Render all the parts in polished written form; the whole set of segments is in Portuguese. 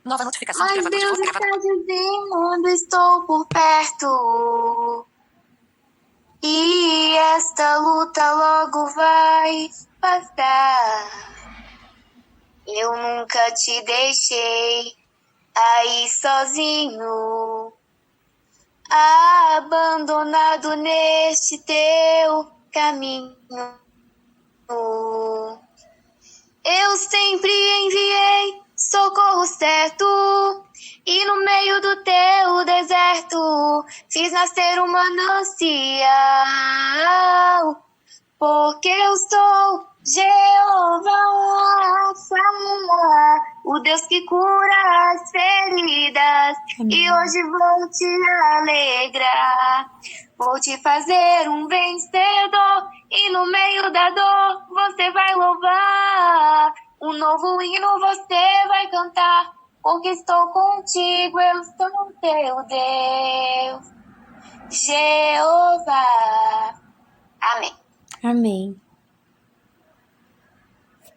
Nova notificação de Mas gravador de Deus voz está gravado. dizendo, estou por perto. E esta luta logo vai passar. Eu nunca te deixei aí sozinho, abandonado neste teu caminho. Eu sempre enviei socorro certo, e no meio do teu deserto fiz nascer um manancial, porque eu sou Jeová Rafa, o Deus que cura as feridas. E hoje vou te alegrar, vou te fazer um vencedor, e no meio da dor você vai louvar, um novo hino você vai cantar, porque estou contigo, eu sou teu Deus, Jeová. Amém. Amém.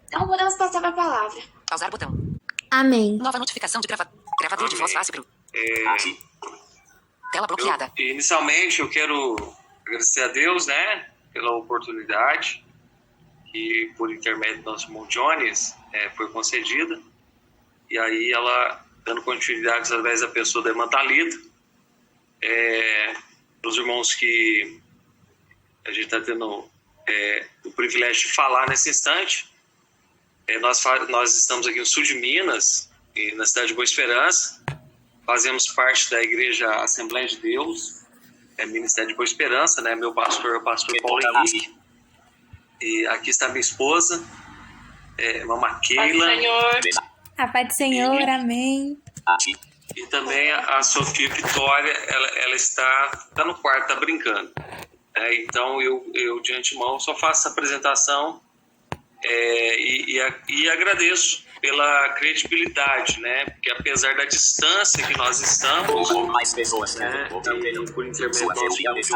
Então podemos passar para a palavra. Pausar botão. Amém. Nova notificação de gravador de voz fácil pro. Tela bloqueada. Inicialmente eu quero agradecer a Deus, né, pela oportunidade que por intermédio do nosso irmão Jones foi concedida. E aí ela dando continuidade através da pessoa da irmã Thalita, os irmãos que a gente está tendo o privilégio de falar nesse instante. Nós estamos aqui no sul de Minas, na cidade de Boa Esperança. Fazemos parte da Igreja Assembleia de Deus, Ministério de Boa Esperança, né? Meu pastor é o pastor Paulo Henrique. E aqui está minha esposa, Mama Keila. A paz do Senhor, amém. E também a Sofia Vitória, ela está no quarto, está brincando. Então eu de antemão só faço essa apresentação e agradeço pela credibilidade, né? Porque apesar da distância que nós estamos, e por intermédio do nosso Jones,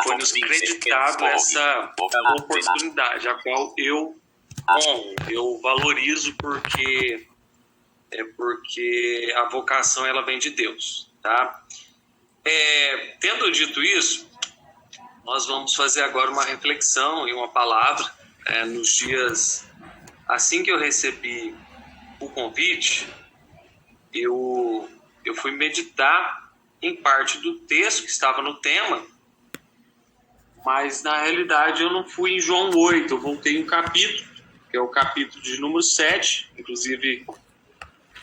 foi nos creditado essa oportunidade, a qual eu honro, eu valorizo, porque a vocação ela vem de Deus, tá? Tendo dito isso, nós vamos fazer agora uma reflexão e uma palavra. Nos dias, assim que eu recebi o convite, eu fui meditar em parte do texto que estava no tema, mas na realidade eu não fui em João 8, eu voltei um capítulo, que é o capítulo de número 7, inclusive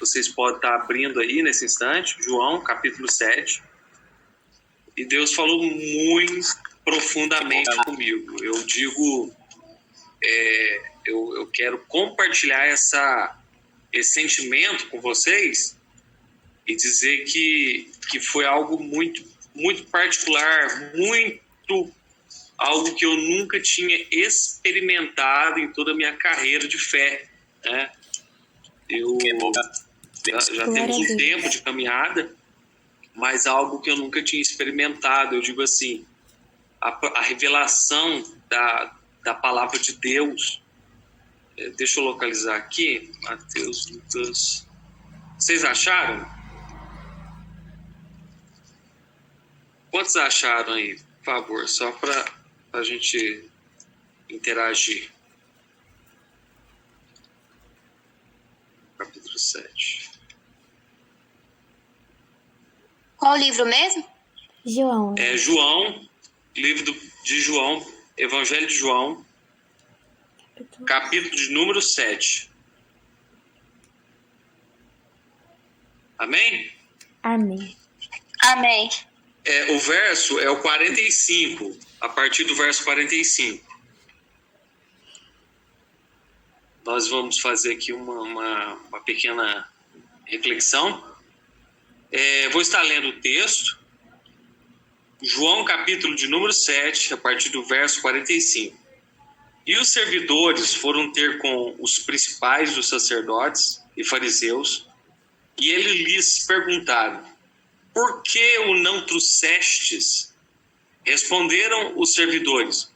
vocês podem estar abrindo aí nesse instante, João, capítulo 7, e Deus falou muito profundamente comigo. Eu digo, eu quero compartilhar esse sentimento com vocês e dizer que foi algo muito, muito particular, algo que eu nunca tinha experimentado em toda a minha carreira de fé, né? Já temos um tempo de caminhada, mas algo que eu nunca tinha experimentado. Eu digo assim, a revelação da palavra de Deus. Deixa eu localizar aqui, Mateus, Lucas. Vocês acharam? Quantos acharam aí? Por favor, só para a gente interagir. Capítulo 7. Qual livro mesmo? João. João, livro de João, Evangelho de João, capítulo de número 7. Amém? Amém. Amém. O verso é o 45, a partir do verso 45. Nós vamos fazer aqui uma pequena reflexão. Vou estar lendo o texto. João, capítulo de número 7, a partir do verso 45. E os servidores foram ter com os principais dos sacerdotes e fariseus, e eles lhes perguntaram: por que o não trouxestes? Responderam os servidores: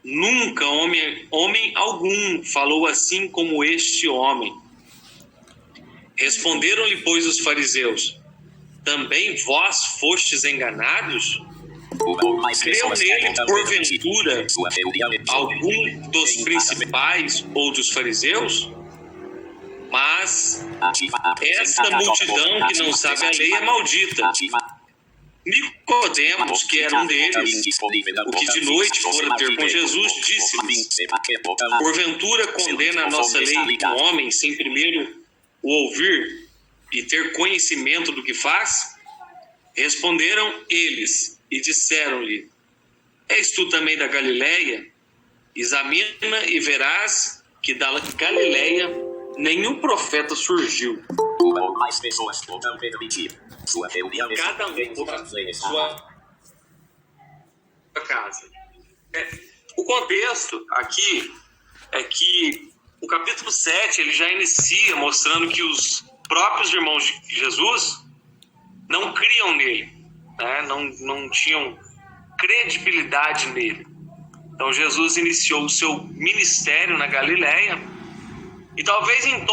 Nunca homem algum falou assim como este homem. Responderam-lhe, pois, os fariseus: também vós fostes enganados? Creu nele, porventura, algum dos principais ou dos fariseus? Mas esta multidão que não sabe a lei é maldita. Nicodemos, que era um deles, o que de noite fora ter com Jesus, disse-lhes: porventura condena a nossa lei um homem sem primeiro o ouvir e ter conhecimento do que faz? Responderam eles e disseram-lhe: és tu também da Galileia? Examina e verás que da Galileia nenhum profeta surgiu. Mais pessoas podem permitir. Sua reunião Cada um em sua casa. O contexto aqui é que o capítulo 7 ele já inicia mostrando que os próprios irmãos de Jesus não criam nele, né? não tinham credibilidade nele. Então Jesus iniciou o seu ministério na Galileia e talvez em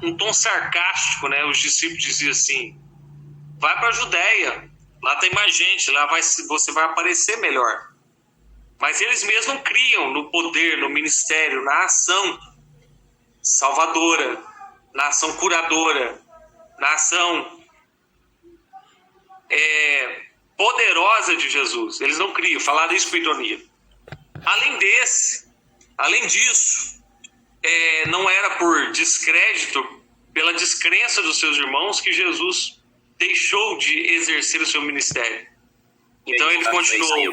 um tom sarcástico, né? Os discípulos diziam assim: vai para a Judéia, lá tem mais gente, lá você vai aparecer melhor. Mas eles mesmos não criam no poder, no ministério, na ação salvadora, na ação curadora, na ação poderosa de Jesus. Eles não criam, falaram isso com ironia. Além disso, não era por descrédito, pela descrença dos seus irmãos, que Jesus deixou de exercer o seu ministério. Então ele continuou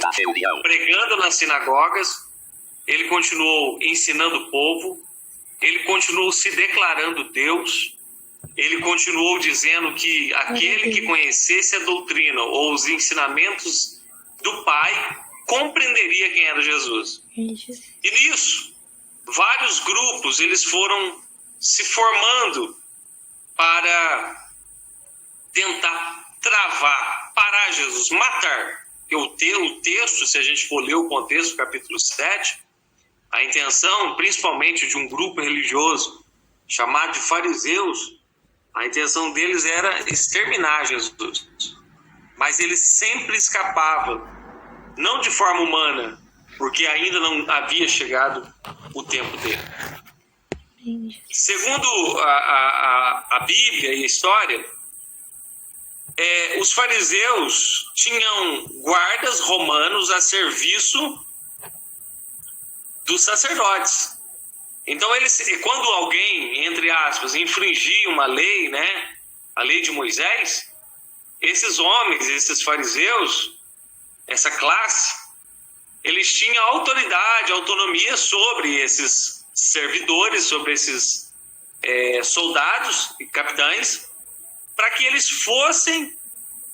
pregando nas sinagogas, ele continuou ensinando o povo, ele continuou se declarando Deus, ele continuou dizendo que aquele que conhecesse a doutrina ou os ensinamentos do Pai compreenderia quem era Jesus. E nisso, vários grupos eles foram se formando para tentar travar, parar Jesus, matar. O texto, se a gente for ler o contexto do capítulo 7, a intenção, principalmente de um grupo religioso chamado de fariseus, a intenção deles era exterminar Jesus. Mas eles sempre escapavam, não de forma humana, porque ainda não havia chegado o tempo dele. Segundo a Bíblia e a história, os fariseus tinham guardas romanos a serviço dos sacerdotes. Então, quando alguém, entre aspas, infringia uma lei, né, a lei de Moisés, esses homens, esses fariseus, essa classe, eles tinham autoridade, autonomia sobre esses servidores, sobre esses soldados e capitães, para que eles fossem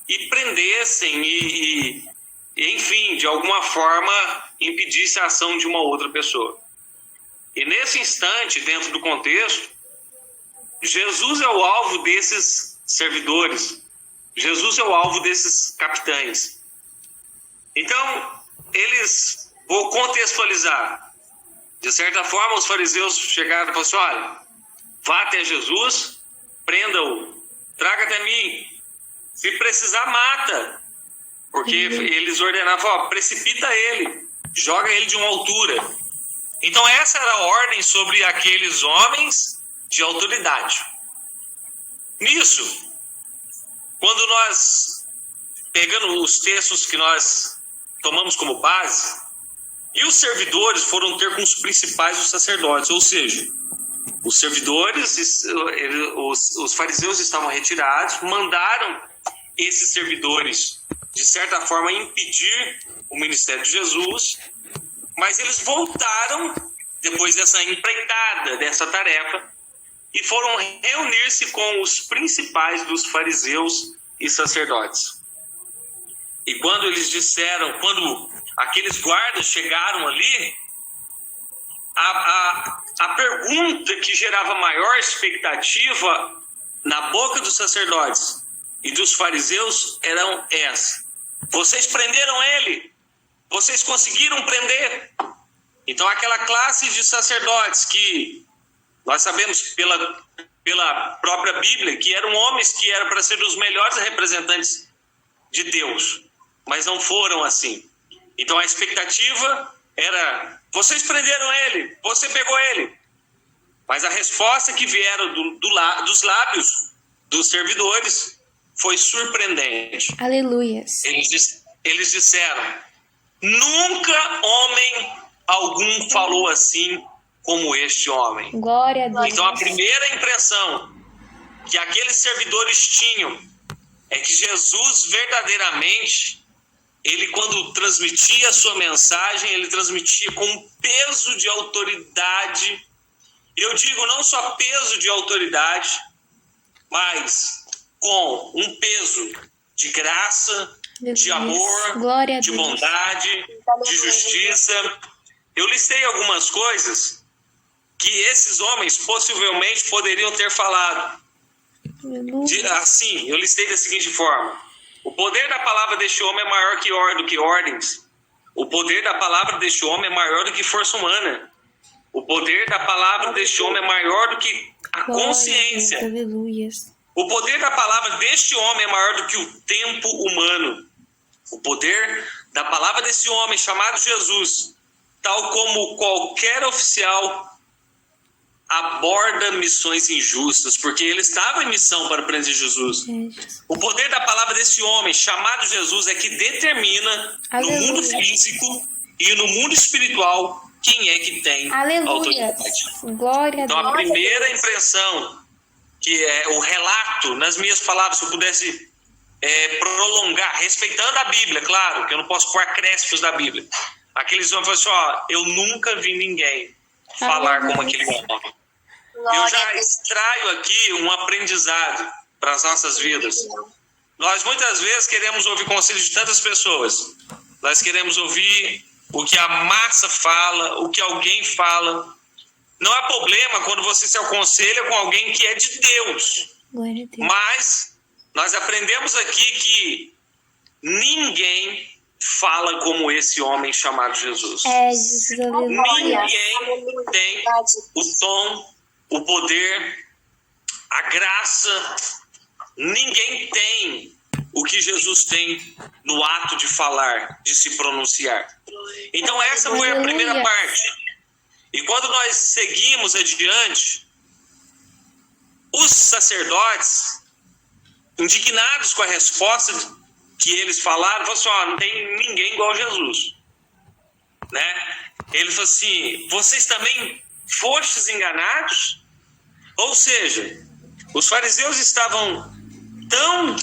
e prendessem e, enfim, de alguma forma impedisse a ação de uma outra pessoa. E nesse instante, dentro do contexto, Jesus é o alvo desses servidores, Jesus é o alvo desses capitães. Então, vou contextualizar. De certa forma, os fariseus chegaram e falaram assim: olha, vá até Jesus, prenda-o, traga até mim. Se precisar, mata. Porque eles ordenavam: precipita ele, joga ele de uma altura. Então essa era a ordem sobre aqueles homens de autoridade. Nisso, quando nós, pegando os textos que nós tomamos como base, e os servidores foram ter com os principais dos sacerdotes, ou seja, os servidores, os fariseus estavam retirados, mandaram esses servidores, de certa forma, impedir o ministério de Jesus, mas eles voltaram, depois dessa empreitada, dessa tarefa, e foram reunir-se com os principais dos fariseus e sacerdotes. E quando eles disseram, quando aqueles guardas chegaram ali, a pergunta que gerava maior expectativa na boca dos sacerdotes e dos fariseus eram essa: vocês prenderam ele? Vocês conseguiram prender? Então, aquela classe de sacerdotes que nós sabemos pela própria Bíblia que eram homens que eram para ser os melhores representantes de Deus, mas não foram assim. Então, a expectativa era: vocês prenderam ele, você pegou ele. Mas a resposta que vieram dos lábios dos servidores foi surpreendente. Aleluias. Eles disseram: nunca homem algum falou assim como este homem. Glória a Deus. Então a primeira impressão que aqueles servidores tinham é que Jesus verdadeiramente, ele quando transmitia a sua mensagem, ele transmitia com um peso de autoridade. Eu digo não só peso de autoridade, mas com um peso de graça, de amor, Glória a de Deus. bondade, de justiça. Eu listei algumas coisas que esses homens possivelmente poderiam ter falado. Assim, eu listei da seguinte forma: o poder da palavra deste homem é maior do que ordens. O poder da palavra deste homem é maior do que força humana. O poder da palavra deste homem é maior do que a consciência. Aleluias. O poder da palavra deste homem é maior do que o tempo humano. O poder da palavra desse homem chamado Jesus, tal como qualquer oficial, aborda missões injustas, porque ele estava em missão para prender Jesus. O poder da palavra desse homem chamado Jesus é que determina no mundo físico e no mundo espiritual quem é que tem autoridade. Glória a Deus. Então a primeira impressão, que é o relato, nas minhas palavras, se eu pudesse prolongar, respeitando a Bíblia, claro, que eu não posso pôr acréscimos da Bíblia. Aqueles homens falaram assim: eu nunca vi ninguém falar como aquele homem. Eu já extraio aqui um aprendizado para as nossas vidas. Nós muitas vezes queremos ouvir conselhos de tantas pessoas. Nós queremos ouvir o que a massa fala, o que alguém fala. Não há problema quando você se aconselha com alguém que é de Deus. Glória a Deus. Mas nós aprendemos aqui que ninguém fala como esse homem chamado Jesus. Jesus, aleluia. Ninguém tem o tom, o poder, a graça. Ninguém tem o que Jesus tem no ato de falar, de se pronunciar. Então essa foi a primeira parte. E quando nós seguimos adiante, os sacerdotes, indignados com a resposta que eles falaram, falaram assim: não tem ninguém igual a Jesus. Né? Ele falou assim: vocês também fostes enganados? Ou seja, os fariseus estavam tão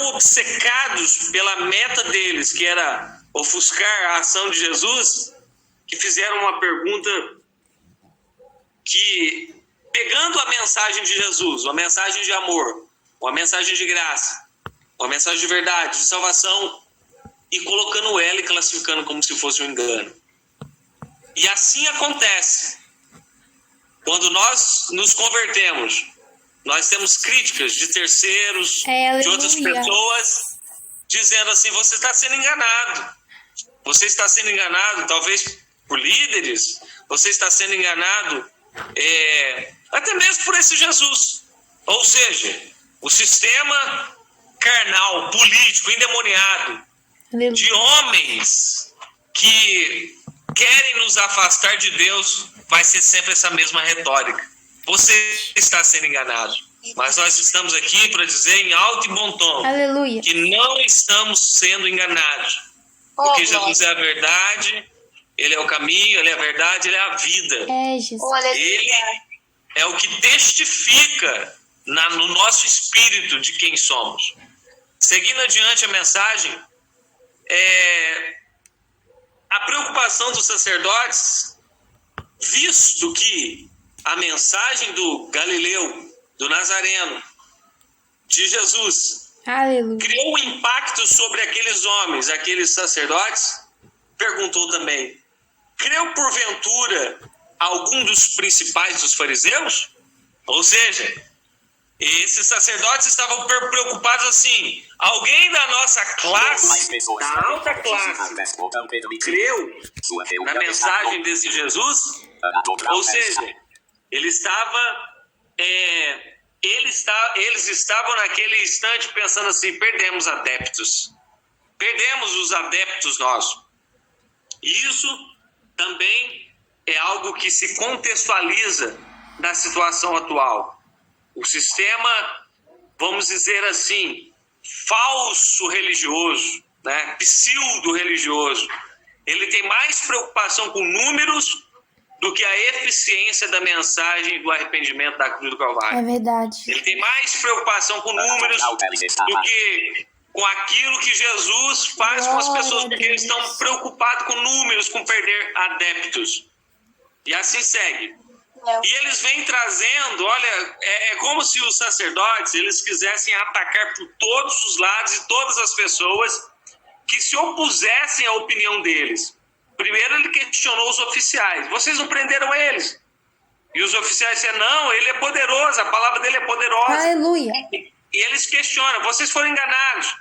obcecados pela meta deles, que era ofuscar a ação de Jesus, que fizeram uma pergunta que, pegando a mensagem de Jesus, uma mensagem de amor, uma mensagem de graça, uma mensagem de verdade, de salvação, e colocando ela e classificando como se fosse um engano. E assim acontece. Quando nós nos convertemos, nós temos críticas de terceiros, de outras pessoas, dizendo assim: você está sendo enganado. Você está sendo enganado, talvez por líderes, você está sendo enganado até mesmo por esse Jesus. Ou seja, o sistema carnal, político, endemoniado, de homens que querem nos afastar de Deus, vai ser sempre essa mesma retórica: você está sendo enganado. Mas nós estamos aqui para dizer em alto e bom tom, aleluia, que não estamos sendo enganados. Porque Jesus é a verdade, Ele é o caminho, Ele é a verdade, Ele é a vida. Ele é o que testifica no nosso espírito de quem somos. Seguindo adiante a mensagem, a preocupação dos sacerdotes, visto que a mensagem do Galileu, do Nazareno, de Jesus, aleluia, criou um impacto sobre aqueles homens, aqueles sacerdotes, perguntou também: creu porventura algum dos principais dos fariseus? Ou seja, Esses sacerdotes estavam preocupados assim, alguém da nossa classe, Mais pessoas da podem alta participar classe, desse botão permitido. creu Sua na reunião mensagem está desse Jesus? pronta. Ou seja, ele estava, eles estavam naquele instante pensando assim, perdemos adeptos. Perdemos os adeptos nossos. E isso também é algo que se contextualiza na situação atual. O sistema, vamos dizer assim, falso religioso, né? Pseudo-religioso, ele tem mais preocupação com números do que a eficiência da mensagem do arrependimento da cruz do Calvário. É verdade. Ele tem mais preocupação com números do que com aquilo que Jesus faz com as pessoas, porque eles estão preocupados com números, com perder adeptos. E assim segue. E eles vêm trazendo, olha, é como se os sacerdotes, eles quisessem atacar por todos os lados e todas as pessoas que se opusessem à opinião deles. Primeiro ele questionou os oficiais. Vocês não prenderam eles? E os oficiais disseram, não, ele é poderoso, a palavra dele é poderosa. Aleluia. E eles questionam, vocês foram enganados.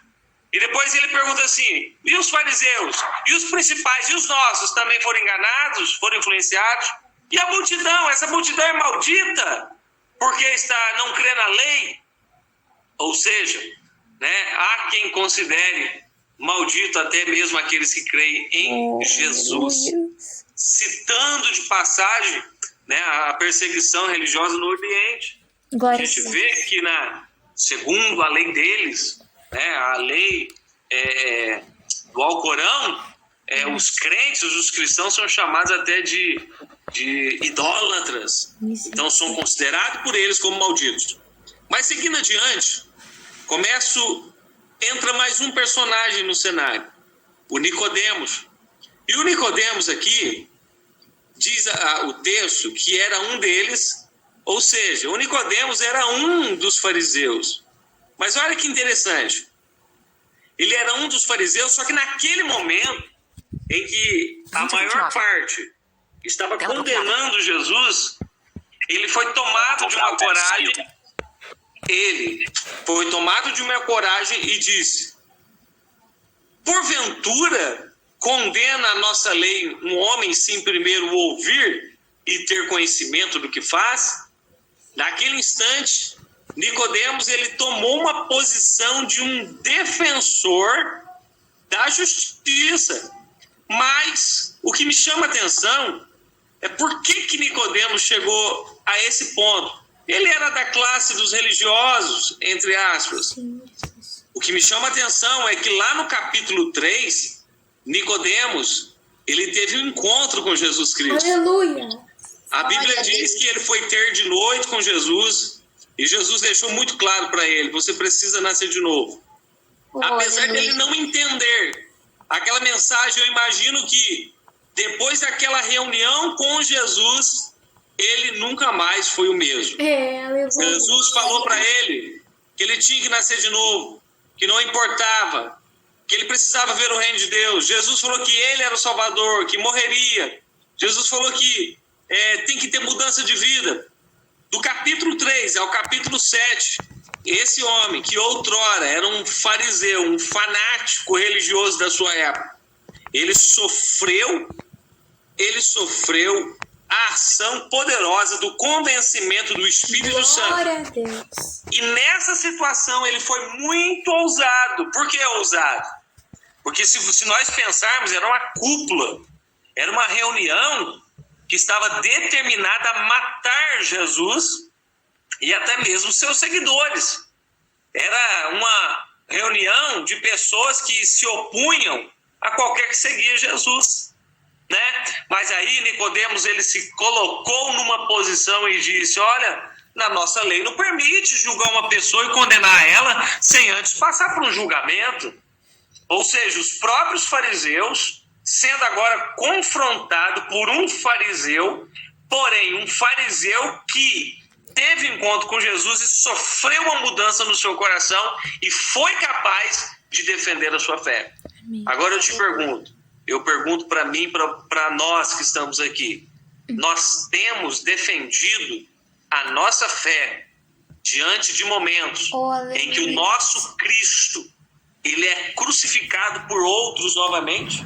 E depois ele pergunta assim, e os fariseus? E os principais? E os nossos também foram enganados? Foram influenciados? E a multidão? Essa multidão é maldita porque não crê na lei? Ou seja, né, há quem considere maldito até mesmo aqueles que creem em Jesus. Citando de passagem, né, a perseguição religiosa no Oriente. Glória A gente vê que, segundo a lei deles, né, a lei do Alcorão, os crentes, os cristãos são chamados até de idólatras. Então são considerados por eles como malditos. Mas seguindo adiante, entra mais um personagem no cenário, o Nicodemos. E o Nicodemos aqui, diz o texto que era um deles, ou seja, o Nicodemos era um dos fariseus. Mas olha que interessante, ele era um dos fariseus, só que naquele momento em que a maior parte estava condenando Jesus, ele foi tomado de uma coragem. Ele foi tomado de uma coragem e disse, porventura condena a nossa lei um homem sem primeiro ouvir e ter conhecimento do que faz? Naquele instante, Nicodemos, ele tomou uma posição de um defensor da justiça. Mas o que me chama a atenção é por que Nicodemos chegou a esse ponto. Ele era da classe dos religiosos, entre aspas. O que me chama a atenção é que lá no capítulo 3, Nicodemos, ele teve um encontro com Jesus Cristo. Aleluia. A Bíblia diz que ele foi ter de noite com Jesus e Jesus deixou muito claro para ele, você precisa nascer de novo. Apesar de ele não entender aquela mensagem, eu imagino que depois daquela reunião com Jesus, ele nunca mais foi o mesmo. Jesus falou para ele que ele tinha que nascer de novo, que não importava, que ele precisava ver o reino de Deus. Jesus falou que ele era o Salvador, que morreria. Jesus falou que tem que ter mudança de vida. Do capítulo 3 ao capítulo 7, esse homem que outrora era um fariseu, um fanático religioso da sua época, ele sofreu a ação poderosa do convencimento do Espírito Santo. Glória a Deus. E nessa situação ele foi muito ousado. Por que ousado? Porque se nós pensarmos, era uma cúpula, era uma reunião que estava determinada a matar Jesus e até mesmo seus seguidores. Era uma reunião de pessoas que se opunham a qualquer que seguia Jesus, né? Mas aí Nicodemos, ele se colocou numa posição e disse, olha, na nossa lei não permite julgar uma pessoa e condenar ela sem antes passar por um julgamento. Ou seja, os próprios fariseus, sendo agora confrontado por um fariseu, porém um fariseu que teve encontro com Jesus e sofreu uma mudança no seu coração e foi capaz de defender a sua fé. Agora eu pergunto para mim, para nós que estamos aqui, nós temos defendido a nossa fé diante de momentos Oh, em que o aleluia. nosso Cristo, ele é crucificado por outros novamente,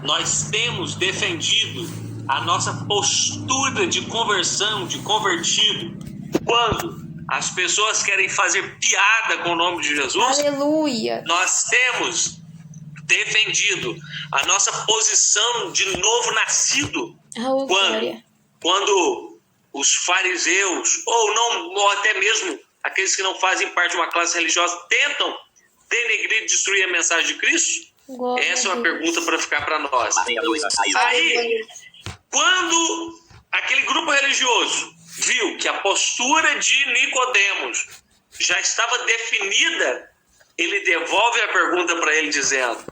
nós temos defendido a nossa postura de conversão, de convertido, quando as pessoas querem fazer piada com o nome de Jesus. Aleluia. Nós temos defendido a nossa posição de novo nascido Oh, glória. quando os fariseus, ou até mesmo aqueles que não fazem parte de uma classe religiosa, tentam denegrir e destruir a mensagem de Cristo. Glória Essa é a uma Deus. pergunta para ficar para nós. Mateus 2, 6. Aí, quando aquele grupo religioso viu que a postura de Nicodemos já estava definida, ele devolve a pergunta para ele dizendo: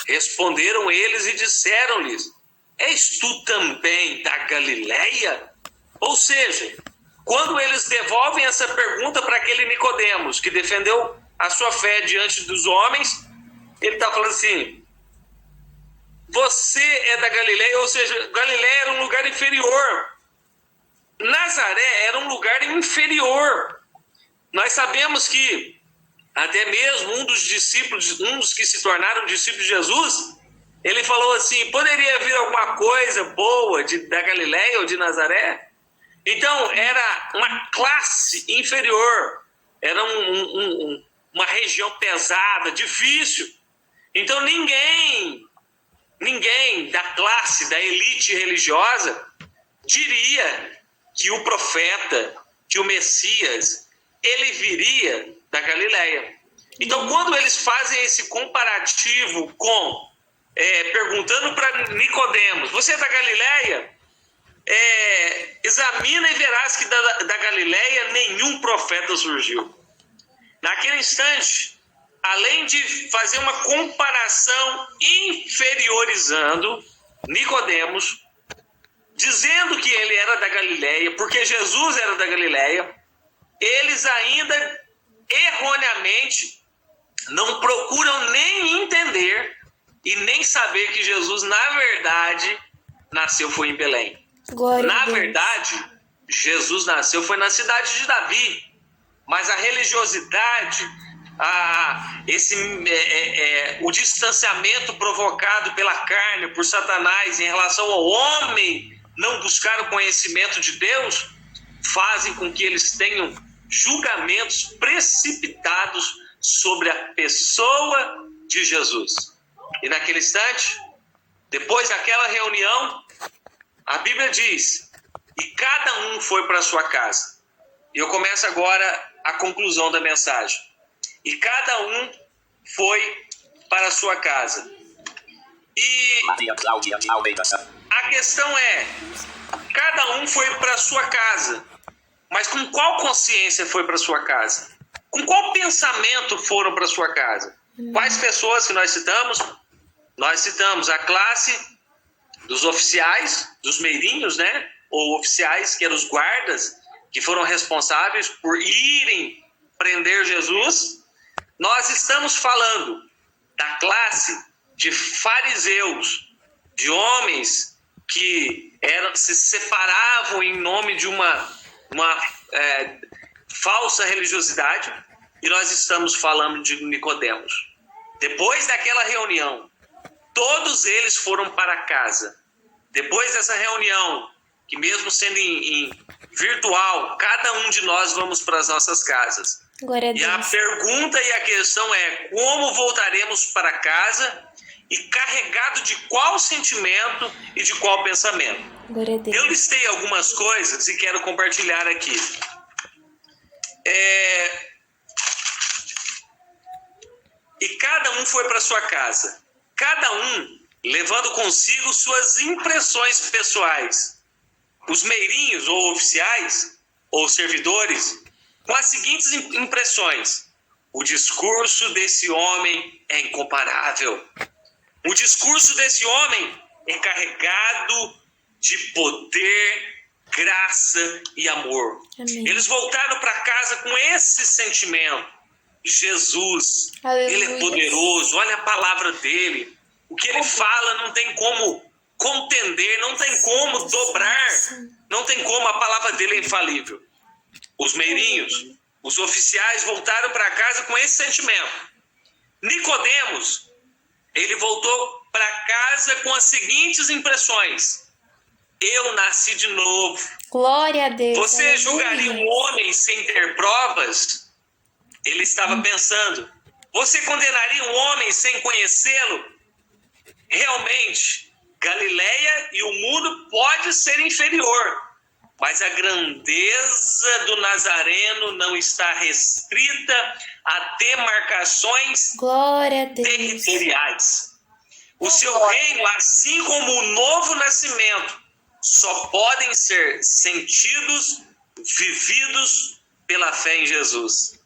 responderam eles e disseram-lhes: és tu também da Galileia? Ou seja, quando eles devolvem essa pergunta para aquele Nicodemos que defendeu a sua fé diante dos homens, ele está falando assim: você é da Galileia, ou seja, Galileia era um lugar inferior. Nazaré era um lugar inferior. Nós sabemos que até mesmo um dos discípulos, um dos que se tornaram discípulos de Jesus, ele falou assim: poderia vir alguma coisa boa da Galileia ou de Nazaré? Então era uma classe inferior, era uma região pesada, difícil. Então ninguém da classe, da elite religiosa, diria que o profeta, que o Messias, ele viria da Galileia. Então, quando eles fazem esse comparativo perguntando para Nicodemos: você é da Galileia? Examina e verás que da Galileia nenhum profeta surgiu. Naquele instante, além de fazer uma comparação inferiorizando Nicodemos, dizendo que ele era da Galileia, porque Jesus era da Galileia, eles ainda erroneamente não procuram nem entender e nem saber que Jesus, na verdade, nasceu foi em Belém. Glória Na a Deus. verdade, Jesus nasceu foi na cidade de Davi, mas a religiosidade, o distanciamento provocado pela carne, por Satanás em relação ao homem não buscar o conhecimento de Deus, fazem com que eles tenham julgamentos precipitados sobre a pessoa de Jesus. E naquele instante, depois daquela reunião, a Bíblia diz: e cada um foi para a sua casa. E eu começo agora a conclusão da mensagem. E cada um foi para a sua casa. E Mateus Cláudia de Almeida. a questão é: cada um foi para a sua casa, mas com qual consciência foi para a sua casa? Com qual pensamento foram para a sua casa? Quais pessoas que nós citamos? Nós citamos a classe dos oficiais, dos meirinhos, né? Ou oficiais, que eram os guardas, que foram responsáveis por irem prender Jesus. Nós estamos falando da classe de fariseus, de homens que se separavam em nome de uma falsa religiosidade, e nós estamos falando de Nicodemos. Depois daquela reunião, todos eles foram para casa. Depois dessa reunião, que mesmo sendo em virtual, cada um de nós vamos para as nossas casas. Glória a E a Deus. pergunta e a questão é: como voltaremos para casa e carregado de qual sentimento e de qual pensamento? Glória a Deus. Eu listei algumas coisas e quero compartilhar aqui. E cada um foi para sua casa, cada um levando consigo suas impressões pessoais. Os meirinhos ou oficiais ou servidores com as seguintes impressões: o discurso desse homem é incomparável. O discurso desse homem é carregado de poder, graça e amor. Amém. Eles voltaram para casa com esse sentimento. Jesus, Aleluia. ele é poderoso, olha a palavra dele. O que ele fala não tem como contender, não tem como dobrar, não tem como, a palavra dele é infalível. Os meirinhos Os oficiais voltaram para casa com esse sentimento. Nicodemos, ele voltou para casa com as seguintes impressões: eu nasci de novo. Glória a Deus. Você Aleluia. julgaria um homem sem ter provas? Ele estava pensando. Você condenaria um homem sem conhecê-lo? Realmente, Galileia e o mundo pode ser inferior, mas a grandeza do Nazareno não está restrita a demarcações Glória a Deus. territoriais. O seu reino, assim como o novo nascimento, só podem ser sentidos, vividos pela fé em Jesus.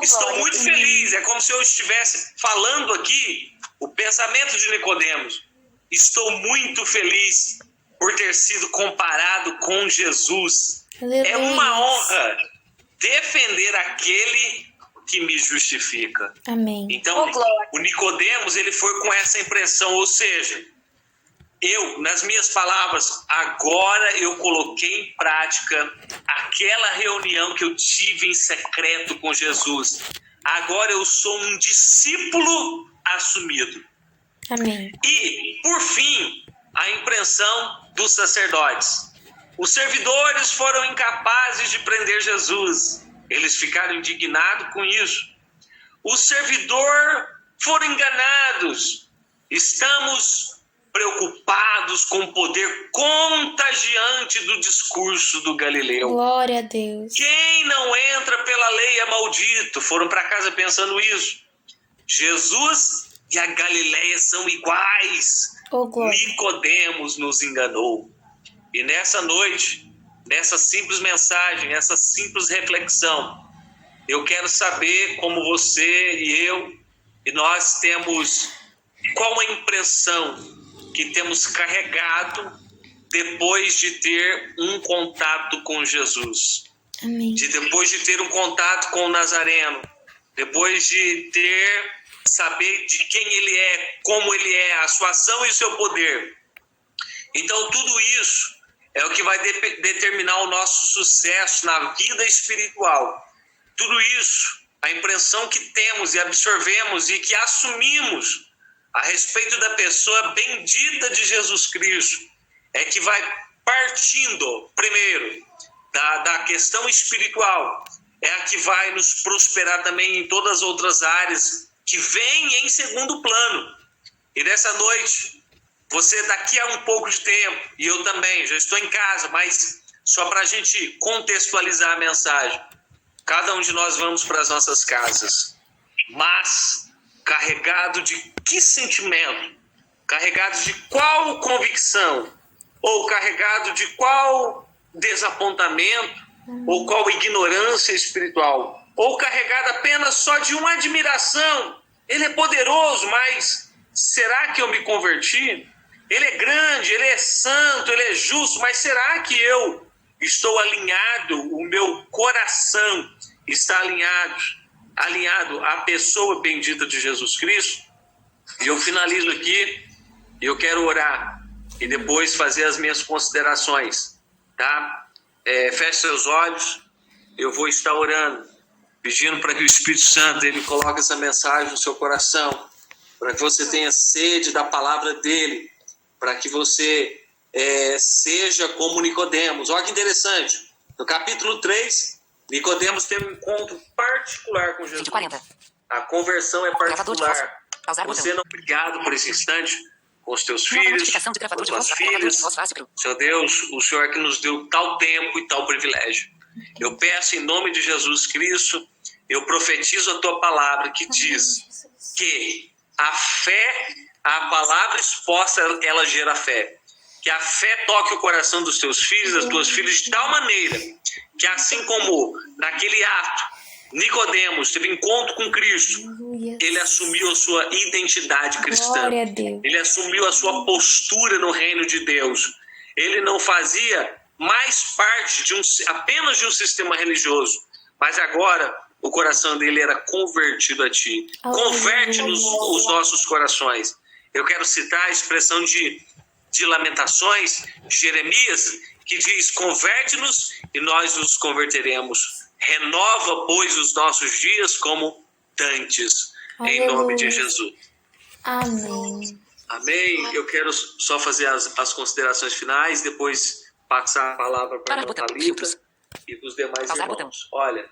Estou muito feliz, é como se eu estivesse falando aqui o pensamento de Nicodemos. Estou muito feliz por ter sido comparado com Jesus. Aleluia. É uma honra defender aquele que me justifica. Amém. Então, o Nicodemos, ele foi com essa impressão, ou seja, eu, nas minhas palavras, agora eu coloquei em prática aquela reunião que eu tive em secreto com Jesus. Agora eu sou um discípulo assumido. Amém. E, por fim, a impressão dos sacerdotes. Os servidores foram incapazes de prender Jesus. Eles ficaram indignados com isso. Os servidores foram enganados. Estamos preocupados com o poder contagiante do discurso do Galileu. Glória a Deus. Quem não entra pela lei é maldito. Foram para casa pensando isso. Jesus e a Galileia são iguais. Oh, glória. Nicodemos nos enganou. E nessa noite, nessa simples mensagem, essa simples reflexão, eu quero saber como você e eu, e nós temos, qual a impressão que temos carregado depois de ter um contato com Jesus. Amém. Depois de ter um contato com o Nazareno, depois de saber de quem ele é, como ele é, a sua ação e o seu poder. Então tudo isso é o que vai determinar o nosso sucesso na vida espiritual. Tudo isso, a impressão que temos e absorvemos e que assumimos a respeito da pessoa bendita de Jesus Cristo, é que vai partindo, primeiro, da questão espiritual, é a que vai nos prosperar também em todas as outras áreas que vêm em segundo plano. E nessa noite, você daqui a um pouco de tempo, e eu também, já estou em casa, mas só para a gente contextualizar a mensagem, cada um de nós vamos para as nossas casas, mas carregado de que sentimento? Carregado de qual convicção? Ou carregado de qual desapontamento? Ou qual ignorância espiritual? Ou carregado apenas só de uma admiração? Ele é poderoso, mas será que eu me converti? Ele é grande, ele é santo, ele é justo, mas será que eu estou alinhado? O meu coração está alinhado à pessoa bendita de Jesus Cristo? E eu finalizo aqui, eu quero orar e depois fazer as minhas considerações, tá? Feche seus olhos, eu vou estar orando, pedindo para que o Espírito Santo ele coloque essa mensagem no seu coração, para que você tenha sede da palavra dele, para que você seja como Nicodemos. Olha que interessante, no capítulo 3, Nicodemos tem um encontro particular com Jesus. 140. A conversão é Gravador de particular. voz. Pausar Você botão. não é obrigado por esse instante com os teus Nova filhos, notificação de com gravador as de voz. tuas Gravador filhas. de voz fácil pro. Seu Deus, o Senhor é que nos deu tal tempo e tal privilégio. Eu peço em nome de Jesus Cristo, eu profetizo a tua palavra que diz que a fé, a palavra exposta, ela gera fé. Que a fé toque o coração dos teus filhos, das tuas filhas, de tal maneira que assim como naquele ato Nicodemos teve encontro com Cristo, Aleluia. ele assumiu a sua identidade cristã. Glória a Deus. Ele assumiu a sua postura no reino de Deus. Ele não fazia mais parte apenas de um sistema religioso, mas agora o coração dele era convertido a ti. Converte-nos os nossos corações. Eu quero citar a expressão de Lamentações, de Jeremias, que diz: converte-nos e nós nos converteremos. Renova, pois, os nossos dias como dantes, em Aleluia. nome de Jesus. Amém. Amém? Eu quero só fazer as considerações finais, depois passar a palavra para a Botão. Thalita Filtros. e para os demais Pausar irmãos. Olha,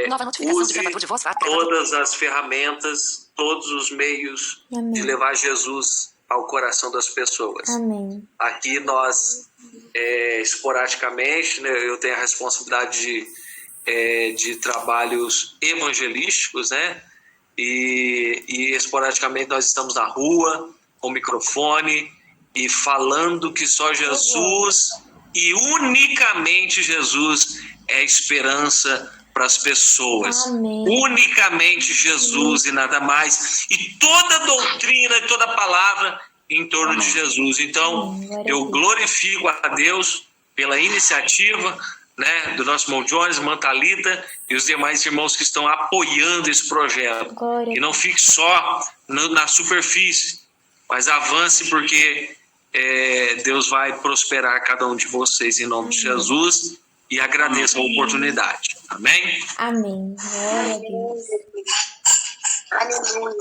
Nova notificação de use gravador de voz. Gravador. todas as ferramentas, todos os meios Amém. de levar Jesus ao coração das pessoas. Amém. Aqui nós, esporadicamente, né, eu tenho a responsabilidade de trabalhos evangelísticos, né? E esporadicamente nós estamos na rua, com microfone e falando que só Jesus e unicamente Jesus é esperança para as pessoas. Amém. Unicamente Jesus e nada mais. E toda doutrina e toda palavra em torno de Jesus. Então, eu glorifico a Deus pela iniciativa, né, do nosso irmão Jones, irmã Thalita e os demais irmãos que estão apoiando esse projeto. Glória. E não fique só na superfície, mas avance, porque Deus vai prosperar cada um de vocês em nome de Jesus, e agradeço a oportunidade. Amém? Amém. Glória a Deus. Aleluia.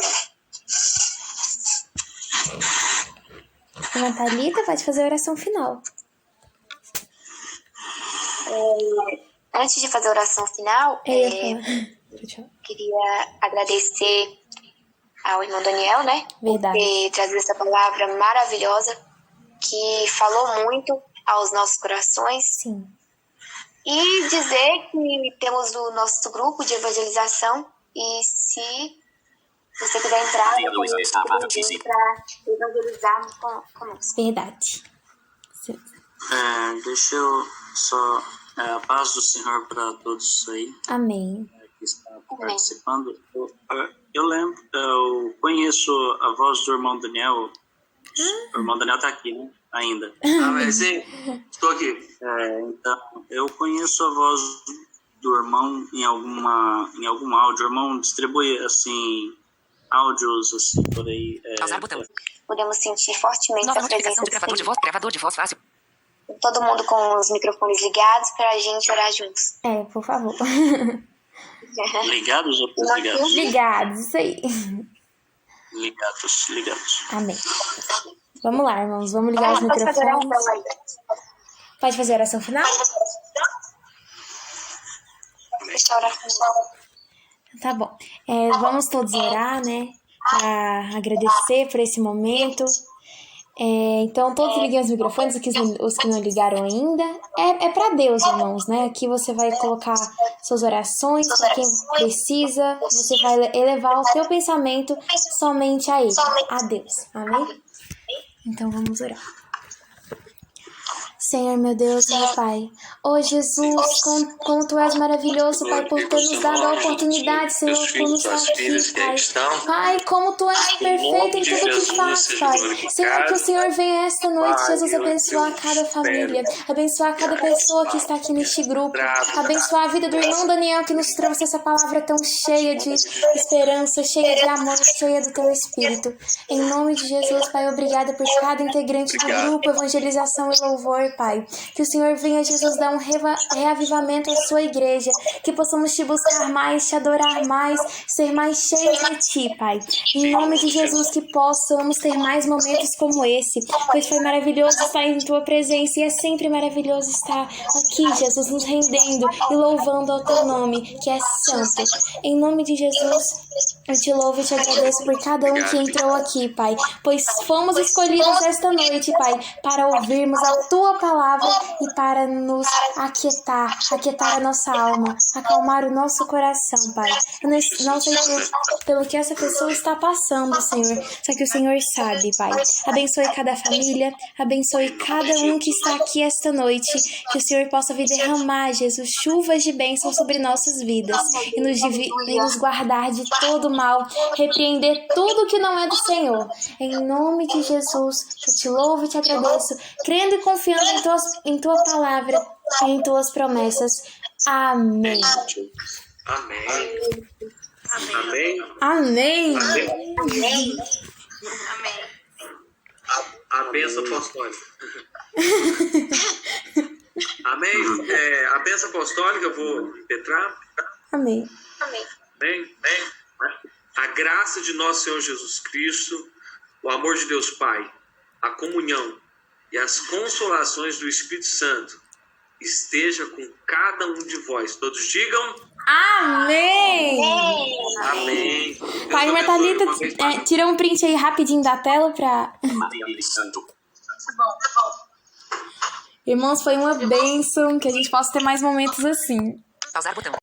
Irmã Thalita, pode fazer a oração final. Antes de fazer a oração final, Eu ia falar. queria agradecer ao irmão Daniel, né? Verdade. Por ter trazido essa palavra maravilhosa que falou muito aos nossos corações. Sim. E dizer que temos o nosso grupo de evangelização e se você quiser entrar, Sim, a Luísa está participando. para evangelizar conosco. Verdade. Sim. Deixa eu só... a paz do Senhor para todos aí Amém. que estão participando. Eu lembro, eu conheço a voz do irmão Daniel. O irmão Daniel está aqui, né? Ainda. Amém. Sim, estou aqui. Então, eu conheço a voz do irmão em algum áudio. O irmão distribui, assim, áudios, assim, por aí. Pausar botão. Podemos sentir fortemente Nova a presença notificação de do gravador de Senhor. voz. Gravador de voz fácil. Todo mundo com os microfones ligados para a gente orar juntos. Por favor. Ligados ou desligados? Ligados, isso aí. Ligados. Amém. Vamos lá, irmãos. Vamos ligar os Pode fazer a microfones. oração aí. Pode fazer a oração final? Deixa eu orar com Tá bom. Vamos todos orar, né? Para agradecer por esse momento. Então, todos liguem os microfones, os que não ligaram ainda. É para Deus, irmãos, né? Aqui você vai colocar suas orações para quem precisa. Você vai elevar o seu pensamento somente a Ele, a Deus. Amém? Então, vamos orar. Senhor, meu Deus, meu Pai. Jesus, como Tu és maravilhoso, Pai, por ter nos dado a oportunidade, Senhor, por nos estar aqui, Pai. Pai, como Tu és perfeito em tudo que faz, Pai. Senhor, que o Senhor venha esta noite, Jesus, abençoar cada família, abençoar cada pessoa que está aqui neste grupo, abençoar a vida do irmão Daniel, que nos trouxe essa palavra tão cheia de esperança, cheia de amor, cheia do Teu Espírito. Em nome de Jesus, Pai, obrigada por cada integrante do grupo Evangelização e Louvor, Pai. Que o Senhor venha, Jesus, dar um reavivamento à sua igreja, que possamos Te buscar mais, Te adorar mais, ser mais cheios de Ti, Pai. Em nome de Jesus, que possamos ter mais momentos como esse, pois foi maravilhoso estar em Tua presença e é sempre maravilhoso estar aqui, Jesus, nos rendendo e louvando ao Teu nome, que é santo. Em nome de Jesus, eu Te louvo e Te agradeço por cada um que entrou aqui, Pai, pois fomos escolhidos esta noite, Pai, para ouvirmos a Tua palavra e para nos aquietar a nossa alma, acalmar o nosso coração, Pai. Eu não sei pelo que essa pessoa está passando, Senhor, só que o Senhor sabe, Pai. Abençoe cada família, abençoe cada um que está aqui esta noite, que o Senhor possa vir derramar, Jesus, chuvas de bênção sobre nossas vidas e nos guardar de todo mal, repreender tudo que não é do Senhor. Em nome de Jesus, eu Te louvo e Te agradeço, crendo e confiando em Tua palavra e em Tuas promessas. Amém. Amém. Amém. Amém. Amém. A bênção apostólica. Amém? A bênção apostólica, eu vou impetrar. Amém. Amém? A graça de nosso Senhor Jesus Cristo, o amor de Deus Pai, a comunhão e as consolações do Espírito Santo esteja com cada um de vós. Todos digam Amém! amém. Pai, Deus Martalita, abençoe. Uma vez tira um print aí rapidinho da tela pra... Maria e Santo. Irmãos, foi uma bênção, que a gente possa ter mais momentos assim. Pausar botão.